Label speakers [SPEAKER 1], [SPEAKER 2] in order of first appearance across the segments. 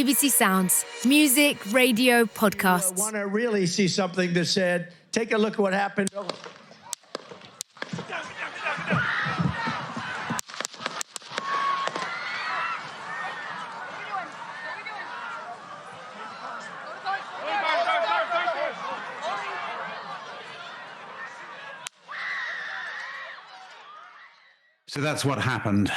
[SPEAKER 1] BBC Sounds. Music, radio, podcasts.
[SPEAKER 2] I want to really see something that said, take a look at what happened.
[SPEAKER 3] So that's what happened.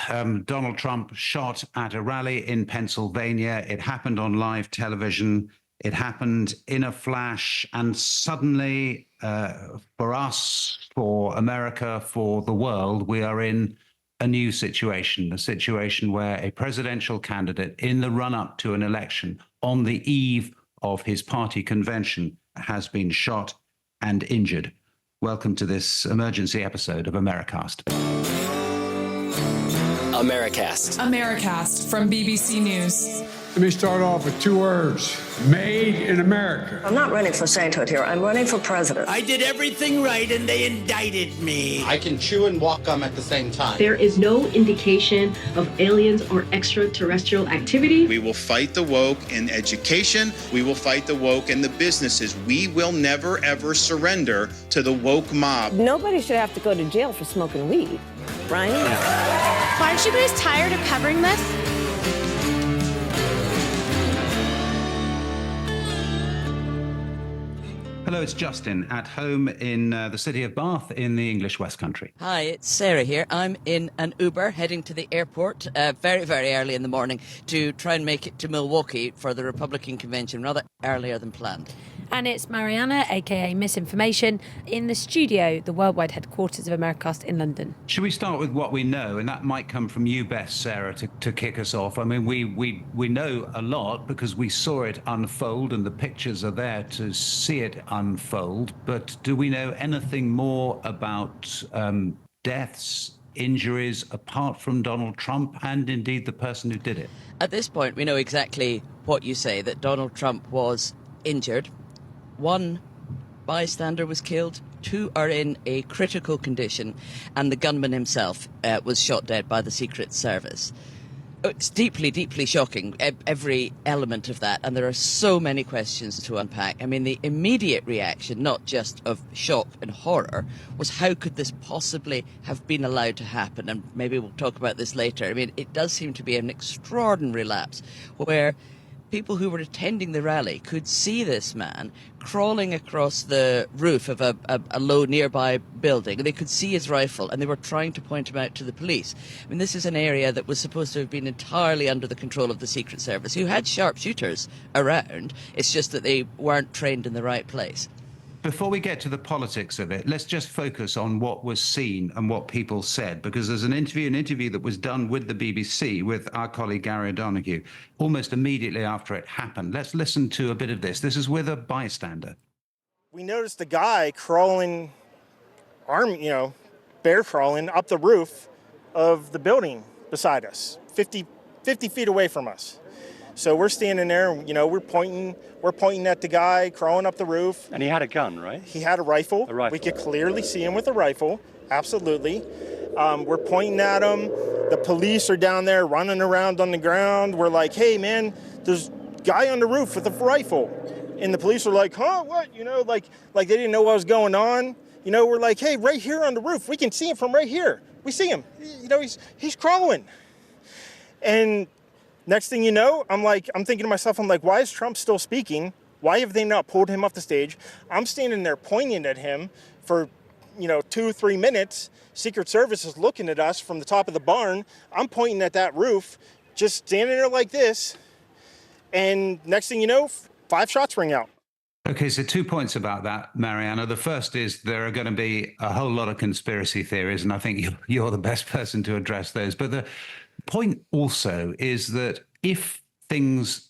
[SPEAKER 3] Donald Trump shot at a rally in Pennsylvania. It happened on live television. It happened in a flash. And suddenly, for us, for America, for the world, we are in a new situation, a situation where a presidential candidate in the run-up to an election on the eve of his party convention has been shot and injured. Welcome to this emergency episode of Americast.
[SPEAKER 4] Americast from BBC News.
[SPEAKER 5] Let me start off with two words. Made in America.
[SPEAKER 6] I'm not running for sainthood here. I'm running for president.
[SPEAKER 2] I did everything right and they indicted me.
[SPEAKER 7] I can chew and walk gum at the same time.
[SPEAKER 8] There is no indication of aliens or extraterrestrial activity.
[SPEAKER 9] We will fight the woke in education. We will fight the woke in the businesses. We will never, ever surrender to the woke mob.
[SPEAKER 10] Nobody should have to go to jail for smoking weed, right?
[SPEAKER 11] Why aren't you guys tired of covering this?
[SPEAKER 3] Hello, it's Justin at home in the city of Bath in the English West Country.
[SPEAKER 12] Hi, it's Sarah here. I'm in an Uber heading to the airport very, very early in the morning to try and make it to Milwaukee for the Republican convention, rather earlier than planned.
[SPEAKER 13] And it's Marianna, aka Misinformation, in the studio, the worldwide headquarters of Americast in London.
[SPEAKER 3] Should we start with what we know? And that might come from you best, Sarah, to kick us off. I mean, we know a lot because we saw it unfold and the pictures are there to see it unfold. But do we know anything more about deaths, injuries, apart from Donald Trump and indeed the person who did it?
[SPEAKER 12] At this point, we know exactly what you say, that Donald Trump was injured. One bystander was killed, two are in a critical condition, and the gunman himself was shot dead by the Secret Service. It's deeply, deeply shocking, every element of that, and there are so many questions to unpack. I mean, the immediate reaction, not just of shock and horror, was how could this possibly have been allowed to happen? And maybe we'll talk about this later. I mean, it does seem to be an extraordinary lapse where people who were attending the rally could see this man crawling across the roof of a low nearby building. They could see his rifle and they were trying to point him out to the police. I mean, this is an area that was supposed to have been entirely under the control of the Secret Service, who had sharpshooters around. It's just that they weren't trained in the right place.
[SPEAKER 3] Before we get to the politics of it, let's just focus on what was seen and what people said, because there's an interview that was done with the BBC with our colleague Gary O'Donoghue almost immediately after it happened. Let's listen to a bit of this. This is with a bystander.
[SPEAKER 14] We noticed a guy crawling, bear crawling up the roof of the building beside us, 50 feet away from us. So we're standing there, we're pointing at the guy crawling up the roof.
[SPEAKER 15] And he had a gun, right?
[SPEAKER 14] He had a rifle.
[SPEAKER 15] A rifle.
[SPEAKER 14] We could clearly see him with a rifle, absolutely. We're pointing at him. The police are down there running around on the ground. We're like, hey, man, there's a guy on the roof with a rifle. And the police are like, huh, what? Like they didn't know what was going on. We're like, hey, right here on the roof. We can see him from right here. We see him. He's crawling. And next thing you know, I'm thinking to myself, why is Trump still speaking? Why have they not pulled him off the stage? I'm standing there pointing at him for, 2-3 minutes. Secret Service is looking at us from the top of the barn. I'm pointing at that roof, just standing there like this. And next thing you know, 5 shots ring out.
[SPEAKER 3] Okay, so 2 points about that, Marianna. The first is there are going to be a whole lot of conspiracy theories, and I think you're the best person to address those. But the point also is that if things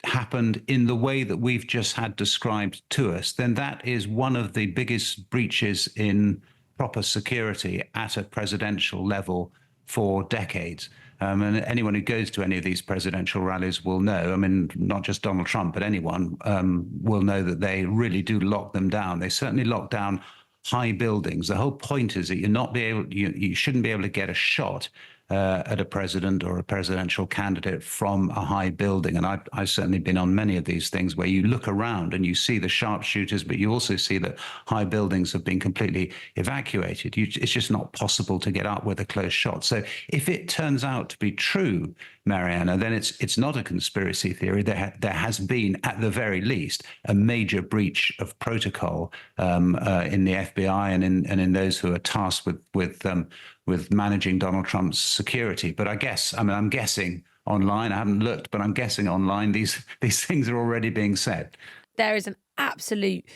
[SPEAKER 3] happened in the way that we've just had described to us, then that is one of the biggest breaches in proper security at a presidential level for decades. And anyone who goes to any of these presidential rallies will know, I mean, not just Donald Trump, but anyone will know that they really do lock them down. They certainly lock down high buildings. The whole point is that you shouldn't be able to get a shot at a president or a presidential candidate from a high building. And I've certainly been on many of these things where you look around and you see the sharpshooters, but you also see that high buildings have been completely evacuated. It's just not possible to get up with a close shot. So if it turns out to be true, Marianna, then it's not a conspiracy theory. There has been, at the very least, a major breach of protocol in the FBI and in those who are tasked with managing Donald Trump's security. But I'm guessing online, I haven't looked, but I'm guessing online these things are already being said.
[SPEAKER 13] There is an absolute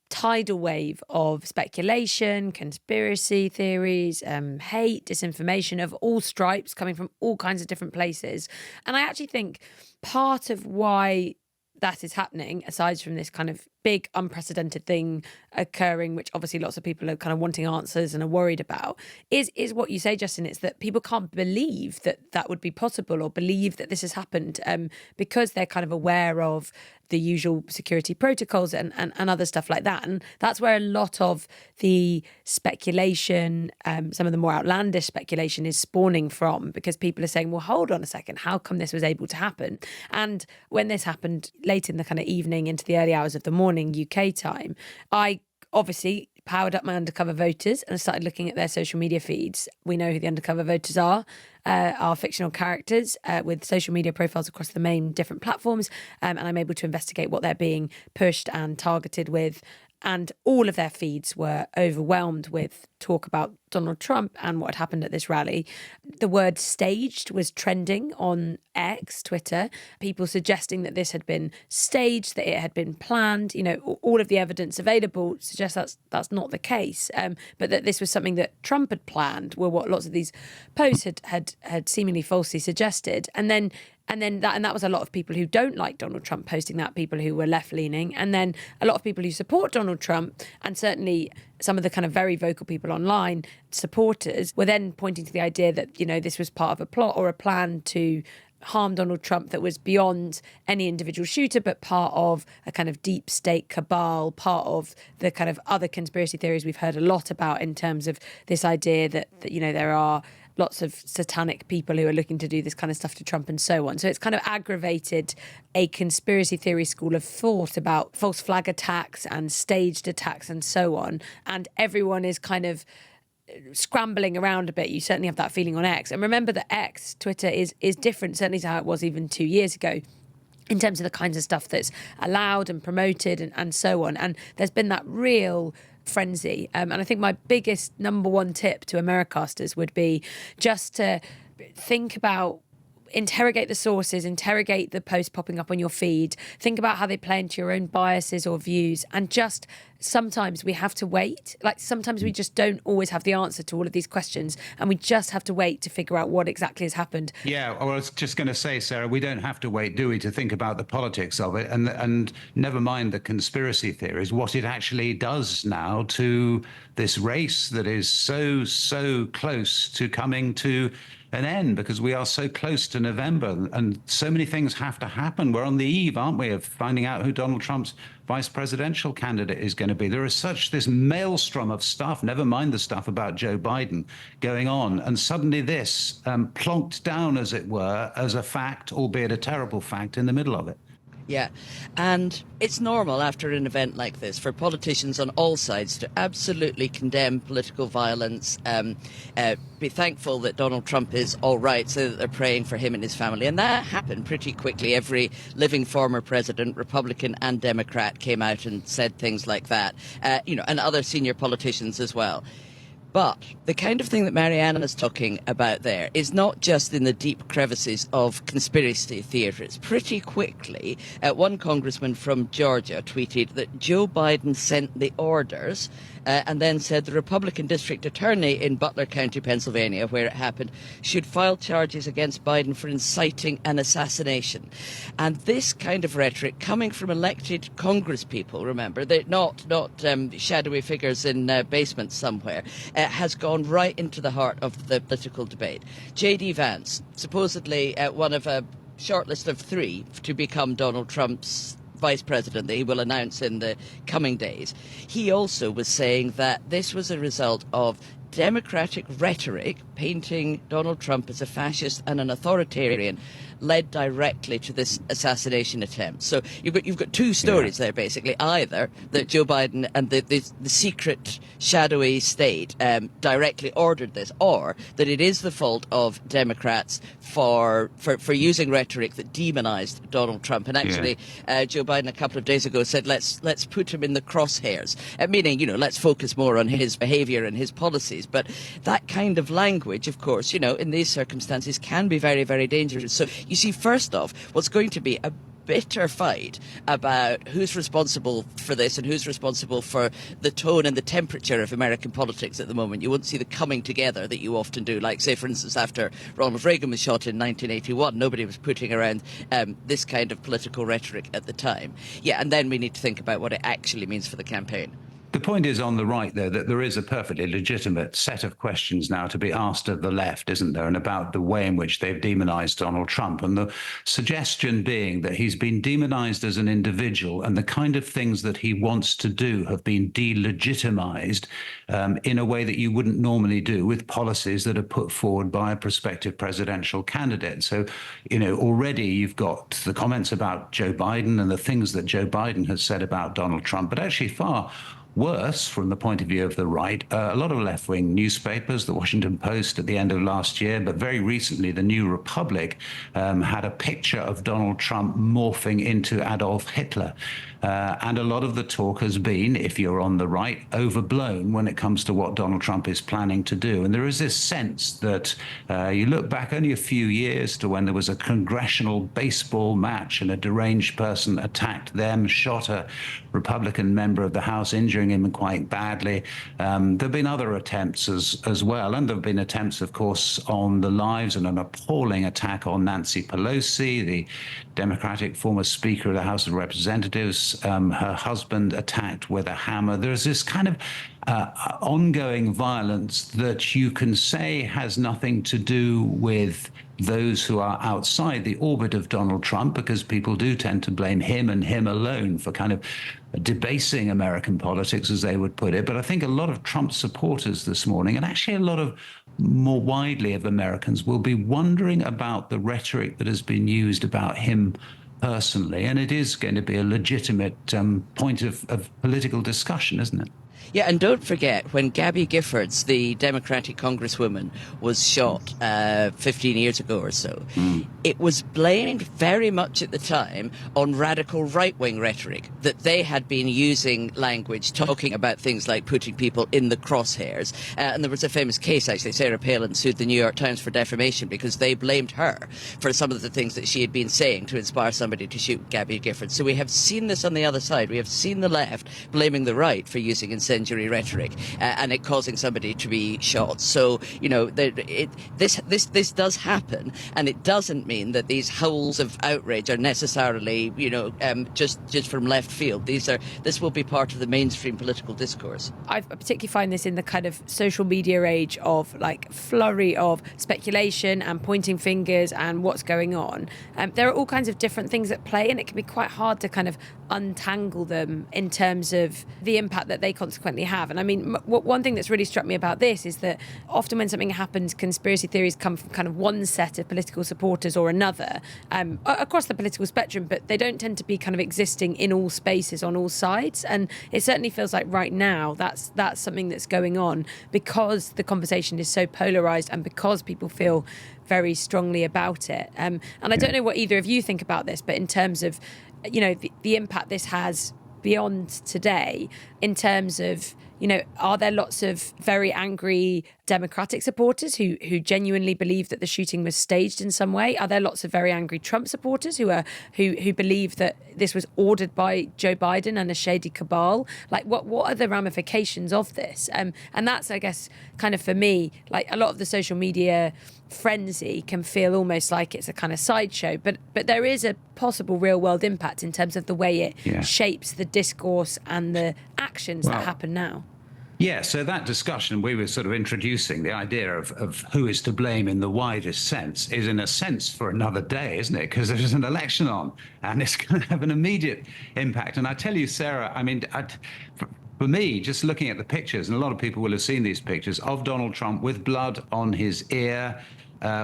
[SPEAKER 13] tidal wave of speculation, conspiracy theories, hate, disinformation of all stripes coming from all kinds of different places. And I actually think part of why that is happening, aside from this kind of big unprecedented thing occurring, which obviously lots of people are kind of wanting answers and are worried about, is what you say, Justin. It's that people can't believe that would be possible or believe that this has happened because they're kind of aware of the usual security protocols and other stuff like that. And that's where a lot of the speculation, some of the more outlandish speculation is spawning from, because people are saying, well, hold on a second, how come this was able to happen? And when this happened late in the kind of evening into the early hours of the morning UK time, I obviously powered up my undercover voters and started looking at their social media feeds. We know who the undercover voters are fictional characters with social media profiles across the main different platforms, and I'm able to investigate what they're being pushed and targeted with. And all of their feeds were overwhelmed with talk about Donald Trump and what had happened at this rally. The word staged was trending on X, Twitter, people suggesting that this had been staged, that it had been planned. You know, all of the evidence available suggests that's not the case, but that this was something that Trump had planned, were what lots of these posts had seemingly falsely suggested. And that was a lot of people who don't like Donald Trump posting that, people who were left-leaning, and then a lot of people who support Donald Trump, and certainly some of the kind of very vocal people online, supporters, were then pointing to the idea that, you know, this was part of a plot or a plan to harm Donald Trump that was beyond any individual shooter, but part of a kind of deep state cabal, part of the kind of other conspiracy theories we've heard a lot about in terms of this idea that you know, there are lots of satanic people who are looking to do this kind of stuff to Trump and so on. So it's kind of aggravated a conspiracy theory school of thought about false flag attacks and staged attacks and so on. And everyone is kind of scrambling around a bit. You certainly have that feeling on X. And remember that X, Twitter, is different certainly to how it was even 2 years ago, in terms of the kinds of stuff that's allowed and promoted and so on. And there's been that real frenzy. And I think my biggest number one tip to Americasters would be just to think about, interrogate the sources, interrogate the posts popping up on your feed, think about how they play into your own biases or views, and just sometimes we have to wait. Like, sometimes we just don't always have the answer to all of these questions, and we just have to wait to figure out what exactly has happened.
[SPEAKER 3] Yeah, well, I was just going to say, Sarah, we don't have to wait, do we, to think about the politics of it, and never mind the conspiracy theories, what it actually does now to this race that is so close to coming to an end, because we are so close to November and so many things have to happen. We're on the eve, aren't we, of finding out who Donald Trump's vice presidential candidate is going to be. There is such this maelstrom of stuff, never mind the stuff about Joe Biden, going on. And suddenly this plonked down, as it were, as a fact, albeit a terrible fact, in the middle of it.
[SPEAKER 12] Yeah, and it's normal after an event like this for politicians on all sides to absolutely condemn political violence, be thankful that Donald Trump is all right, so that they're praying for him and his family. And that happened pretty quickly. Every living former president, Republican and Democrat, came out and said things like that, and other senior politicians as well. But the kind of thing that Marianna is talking about there is not just in the deep crevices of conspiracy theories. Pretty quickly, one congressman from Georgia tweeted that Joe Biden sent the orders and then said the Republican district attorney in Butler County, Pennsylvania, where it happened, should file charges against Biden for inciting an assassination. And this kind of rhetoric coming from elected congresspeople, remember, they're not shadowy figures in basements somewhere, has gone right into the heart of the political debate. J.D. Vance, supposedly one of a short list of 3 to become Donald Trump's vice president that he will announce in the coming days. He also was saying that this was a result of Democratic rhetoric painting Donald Trump as a fascist and an authoritarian led directly to this assassination attempt. So you've got two stories there, basically. Either that Joe Biden and the secret, shadowy state directly ordered this, or that it is the fault of Democrats for using rhetoric that demonized Donald Trump. And actually, Joe Biden a couple of days ago said, let's put him in the crosshairs, meaning, let's focus more on his behavior and his policies. But that kind of language, of course, in these circumstances can be very, very dangerous. So you see, first off, what's going to be a bitter fight about who's responsible for this and who's responsible for the tone and the temperature of American politics at the moment. You won't see the coming together that you often do. Like, say, for instance, after Ronald Reagan was shot in 1981, nobody was putting around this kind of political rhetoric at the time. Yeah, and then we need to think about what it actually means for the campaign.
[SPEAKER 3] The point is on the right, though, that there is a perfectly legitimate set of questions now to be asked of the left, isn't there, and about the way in which they've demonized Donald Trump. And the suggestion being that he's been demonized as an individual and the kind of things that he wants to do have been delegitimized in a way that you wouldn't normally do with policies that are put forward by a prospective presidential candidate. So, already you've got the comments about Joe Biden and the things that Joe Biden has said about Donald Trump, but actually far worse from the point of view of the right. A lot of left-wing newspapers, the Washington Post at the end of last year, but very recently the New Republic had a picture of Donald Trump morphing into Adolf Hitler. And a lot of the talk has been, if you're on the right, overblown when it comes to what Donald Trump is planning to do. And there is this sense that you look back only a few years to when there was a congressional baseball match and a deranged person attacked them, shot a Republican member of the House, injuring him quite badly. There have been other attempts as well. And there have been attempts, of course, on the lives and an appalling attack on Nancy Pelosi, the Democratic former Speaker of the House of Representatives. Her husband attacked with a hammer. There's this kind of ongoing violence that you can say has nothing to do with those who are outside the orbit of Donald Trump, because people do tend to blame him and him alone for kind of debasing American politics, as they would put it. But I think a lot of Trump supporters this morning, and actually a lot of more widely of Americans, will be wondering about the rhetoric that has been used about him personally, and it is going to be a legitimate point of political discussion, isn't it?
[SPEAKER 12] Yeah, and don't forget, when Gabby Giffords, the Democratic congresswoman, was shot 15 years ago or so, it was blamed very much at the time on radical right-wing rhetoric, that they had been using language, talking about things like putting people in the crosshairs. And there was a famous case, actually, Sarah Palin sued the New York Times for defamation because they blamed her for some of the things that she had been saying to inspire somebody to shoot Gabby Giffords. So we have seen this on the other side. We have seen the left blaming the right for using incendiary rhetoric and it causing somebody to be shot. So, this does happen, and it doesn't mean that these howls of outrage are necessarily, just from left field. This will be part of the mainstream political discourse.
[SPEAKER 13] I particularly find this in the kind of social media age of like flurry of speculation and pointing fingers and what's going on. There are all kinds of different things at play, and it can be quite hard to kind of untangle them in terms of the impact that they consequently have. And I mean, one thing that's really struck me about this is that often when something happens, conspiracy theories come from kind of one set of political supporters or another across the political spectrum, but they don't tend to be kind of existing in all spaces on all sides. And it certainly feels like right now that's something that's going on because the conversation is so polarized and because people feel very strongly about it. And I don't know what either of you think about this, but in terms of, the impact this has beyond today, in terms of, are there lots of very angry Democratic supporters who genuinely believe that the shooting was staged in some way? Are there lots of very angry Trump supporters who believe that this was ordered by Joe Biden and a shady cabal? Like, what are the ramifications of this? And that's, I guess, kind of for me, like a lot of the social media frenzy can feel almost like it's a kind of sideshow, but there is a possible real world impact in terms of the way it shapes the discourse and the actions that happen now.
[SPEAKER 3] Yeah, so that discussion we were sort of introducing, the idea of who is to blame in the widest sense, is in a sense for another day, isn't it? Because there's an election on and it's going to have an immediate impact. And I tell you, Sarah, I mean, For me, just looking at the pictures, and a lot of people will have seen these pictures of Donald Trump with blood on his ear,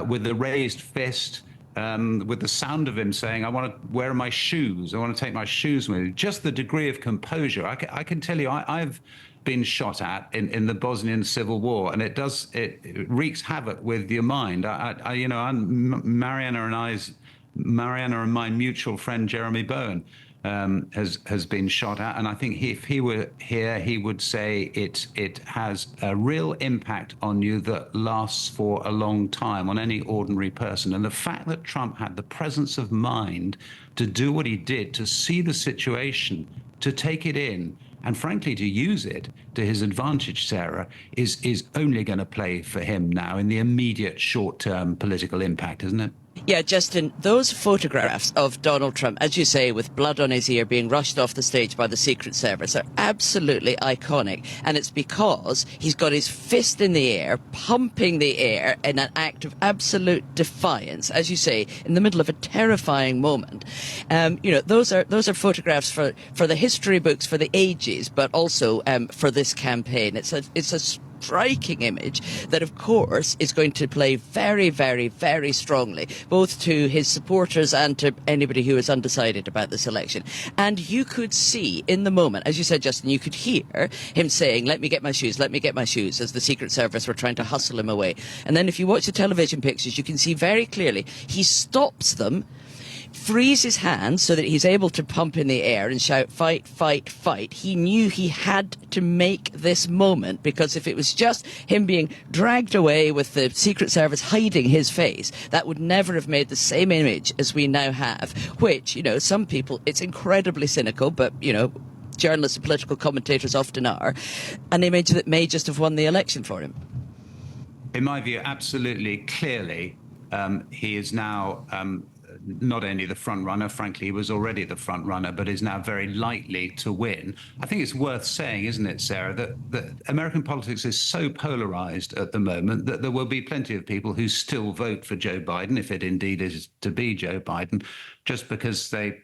[SPEAKER 3] with the raised fist, with the sound of him saying, where are my shoes? I want to take my shoes with me. Just the degree of composure. I can tell you, I've been shot at in the Bosnian Civil War, and it wreaks havoc with your mind. Marianna and my mutual friend Jeremy Bowen has been shot at, and I think if he were here, he would say it has a real impact on you that lasts for a long time on any ordinary person. And the fact that Trump had the presence of mind to do what he did, to see the situation, to take it in, and frankly, to use it to his advantage, Sarah, is only going to play for him now in the immediate short-term political impact, isn't it?
[SPEAKER 12] Yeah, Justin, those photographs of Donald Trump, as you say, with blood on his ear being rushed off the stage by the Secret Service are absolutely iconic. And it's because he's got his fist in the air, pumping the air in an act of absolute defiance, as you say, in the middle of a terrifying moment. Those are photographs for the history books for the ages, but also for this campaign. It's a striking image that, of course, is going to play very, very, very strongly, both to his supporters and to anybody who is undecided about this election. And you could see in the moment, as you said, Justin, you could hear him saying, let me get my shoes, as the Secret Service were trying to hustle him away. And then if you watch the television pictures, you can see very clearly he stops them, frees his hands so that he's able to pump in the air and shout, fight, fight, fight. He knew he had to make this moment, because if it was just him being dragged away with the Secret Service hiding his face, that would never have made the same image as we now have, which, some people, it's incredibly cynical, but, journalists and political commentators often are, an image that may just have won the election for him.
[SPEAKER 3] In my view, absolutely, clearly, he is now not only the front runner, frankly, he was already the front runner, but is now very likely to win. I think it's worth saying, isn't it, Sarah, that American politics is so polarized at the moment that there will be plenty of people who still vote for Joe Biden, if it indeed is to be Joe Biden, just because they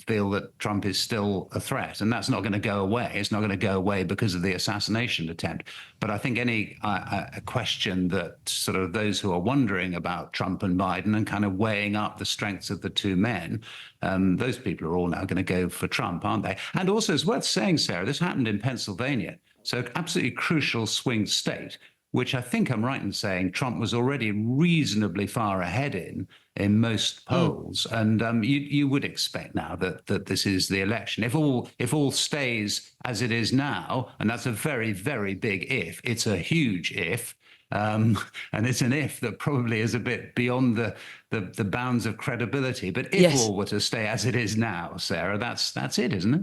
[SPEAKER 3] feel that Trump is still a threat. And that's not going to go away. It's not going to go away because of the assassination attempt. But I think any a question that sort of those who are wondering about Trump and Biden and kind of weighing up the strengths of the two men, those people are all now going to go for Trump, aren't they? And also, it's worth saying, Sarah, this happened in Pennsylvania. So absolutely crucial swing state, which I think I'm right in saying Trump was already reasonably far ahead in most polls. And you would expect now that this is the election. If all stays as it is now, and that's a very, very big if, it's a huge if, and it's an if that probably is a bit beyond the bounds of credibility. But if all were to stay as it is now, Sarah, that's it, isn't it?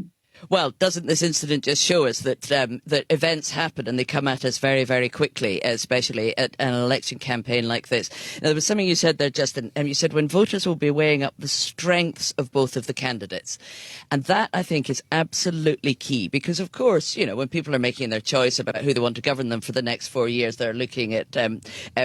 [SPEAKER 12] Well, doesn't this incident just show us that that events happen and they come at us very, very quickly, especially at an election campaign like this? Now, there was something you said there, Justin, and you said when voters will be weighing up the strengths of both of the candidates. And that, I think, is absolutely key because, of course, when people are making their choice about who they want to govern them for the next 4 years, they're looking at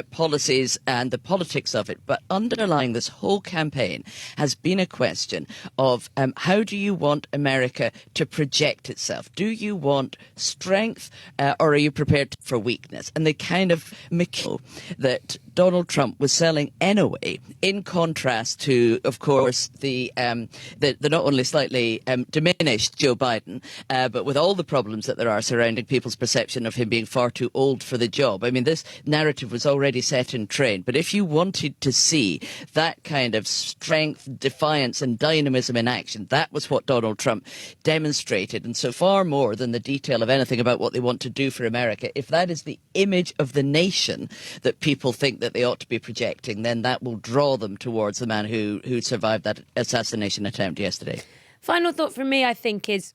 [SPEAKER 12] policies and the politics of it. But underlying this whole campaign has been a question of how do you want America to project itself? Do you want strength or are you prepared for weakness? And the kind of mechanical that Donald Trump was selling anyway, in contrast to, of course, the not only slightly diminished Joe Biden, but with all the problems that there are surrounding people's perception of him being far too old for the job. I mean, this narrative was already set in train. But if you wanted to see that kind of strength, defiance and dynamism in action, that was what Donald Trump demonstrated. And so far more than the detail of anything about what they want to do for America, if that is the image of the nation that people think that they ought to be projecting, then that will draw them towards the man who survived that assassination attempt yesterday.
[SPEAKER 13] Final thought from me, I think, is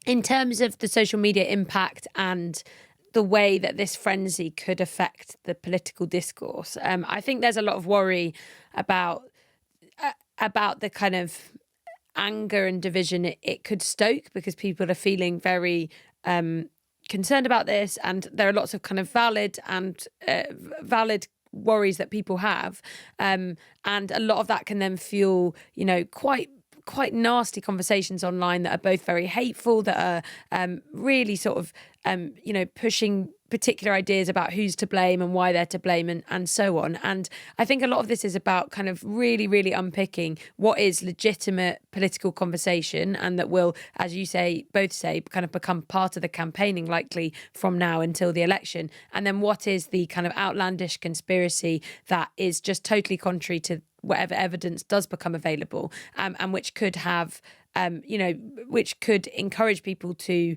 [SPEAKER 13] in terms of the social media impact and the way that this frenzy could affect the political discourse. I think there's a lot of worry about the kind of anger and division it could stoke because people are feeling very concerned about this, and there are lots of kind of valid worries that people have, and a lot of that can then fuel, quite quite nasty conversations online that are both very hateful, that are really sort of, pushing particular ideas about who's to blame and why they're to blame and so on. And I think a lot of this is about kind of really, really unpicking what is legitimate political conversation and that will, as you both say, kind of become part of the campaigning likely from now until the election. And then what is the kind of outlandish conspiracy that is just totally contrary to whatever evidence does become available, and which could have which could encourage people to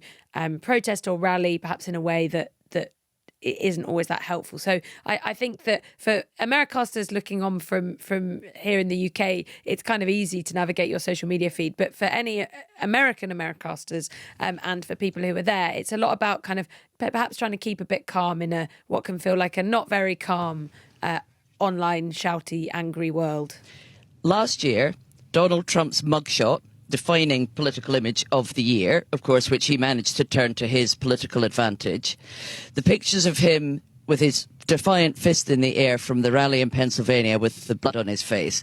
[SPEAKER 13] protest or rally, perhaps in a way that it isn't always that helpful. So I think that for Americasters looking on from here in the UK, it's kind of easy to navigate your social media feed. But for any American Americasters and for people who are there, it's a lot about kind of perhaps trying to keep a bit calm in what can feel like a not very calm online, shouty, angry world.
[SPEAKER 12] Last year, Donald Trump's mugshot, defining political image of the year, of course, which he managed to turn to his political advantage. The pictures of him with his defiant fist in the air from the rally in Pennsylvania with the blood on his face,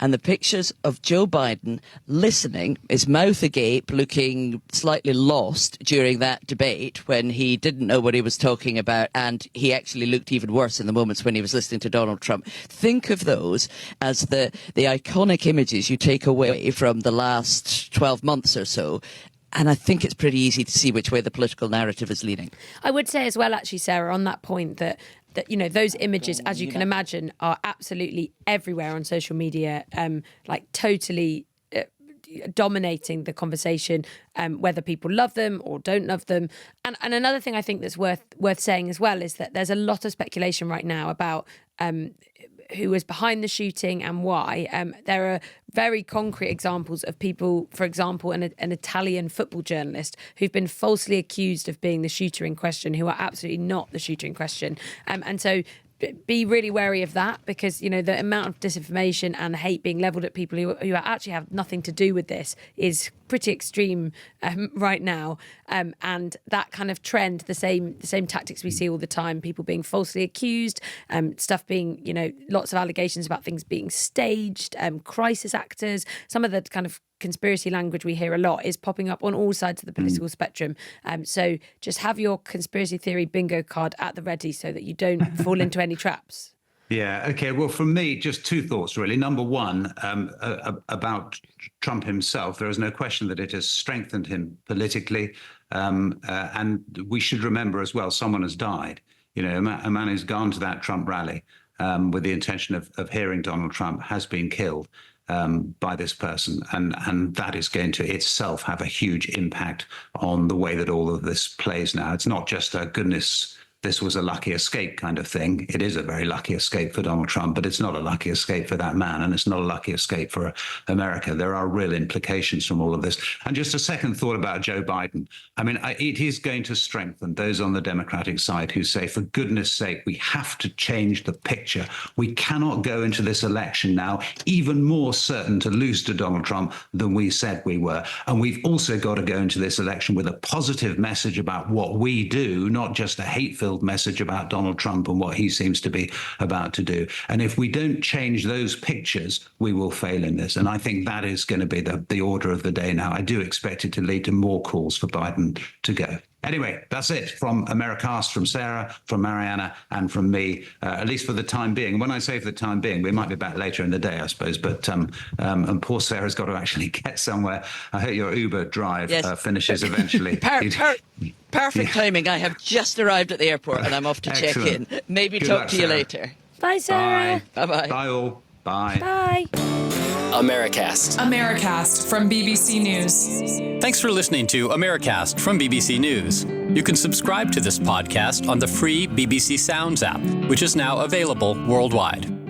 [SPEAKER 12] and the pictures of Joe Biden listening, his mouth agape, looking slightly lost during that debate when he didn't know what he was talking about, and he actually looked even worse in the moments when he was listening to Donald Trump. Think of those as the iconic images you take away from the last 12 months or so. And I think it's pretty easy to see which way the political narrative is leaning.
[SPEAKER 13] I would say as well, actually, Sarah, on that point, that those images, as you can imagine, are absolutely everywhere on social media, totally dominating the conversation, whether people love them or don't love them. And another thing I think that's worth saying as well is that there's a lot of speculation right now about who was behind the shooting and why. There are very concrete examples of people, for example, an Italian football journalist who've been falsely accused of being the shooter in question, who are absolutely not the shooter in question. And so be really wary of that, because, the amount of disinformation and hate being levelled at people who actually have nothing to do with this is pretty extreme right now. And that kind of trend, the same tactics we see all the time, people being falsely accused, stuff being, lots of allegations about things being staged, crisis actors, some of the kind of conspiracy language we hear a lot is popping up on all sides of the political spectrum. So just have your conspiracy theory bingo card at the ready so that you don't fall into any traps.
[SPEAKER 3] Yeah, okay. Well, from me, just two thoughts, really. Number one, about Trump himself, there is no question that it has strengthened him politically. And we should remember as well, someone has died. A man who's gone to that Trump rally with the intention of hearing Donald Trump has been killed by this person. And that is going to itself have a huge impact on the way that all of this plays now. It's not just a goodness, this was a lucky escape kind of thing. It is a very lucky escape for Donald Trump, but it's not a lucky escape for that man, and it's not a lucky escape for America. There are real implications from all of this. And just a second thought about Joe Biden. I mean, it is going to strengthen those on the Democratic side who say, for goodness sake, we have to change the picture. We cannot go into this election now even more certain to lose to Donald Trump than we said we were. And we've also got to go into this election with a positive message about what we do, not just a hate-filled message about Donald Trump and what he seems to be about to do. And if we don't change those pictures, we will fail in this. And I think that is going to be the order of the day now. I do expect it to lead to more calls for Biden to go. Anyway, that's it from Americast, from Sarah, from Marianna, and from me, at least for the time being. When I say for the time being, we might be back later in the day, I suppose. But and poor Sarah's got to actually get somewhere. I hope your Uber drive finishes eventually.
[SPEAKER 12] Perfect timing. I have just arrived at the airport and I'm off to check in. Maybe Good talk luck, to you Sarah. Later.
[SPEAKER 13] Bye, Sarah.
[SPEAKER 12] Bye. Bye-bye.
[SPEAKER 3] Bye all. Bye.
[SPEAKER 13] Bye.
[SPEAKER 4] Americast from BBC News.
[SPEAKER 15] Thanks for listening to Americast from BBC News. You can subscribe to this podcast on the free BBC Sounds app, which is now available worldwide.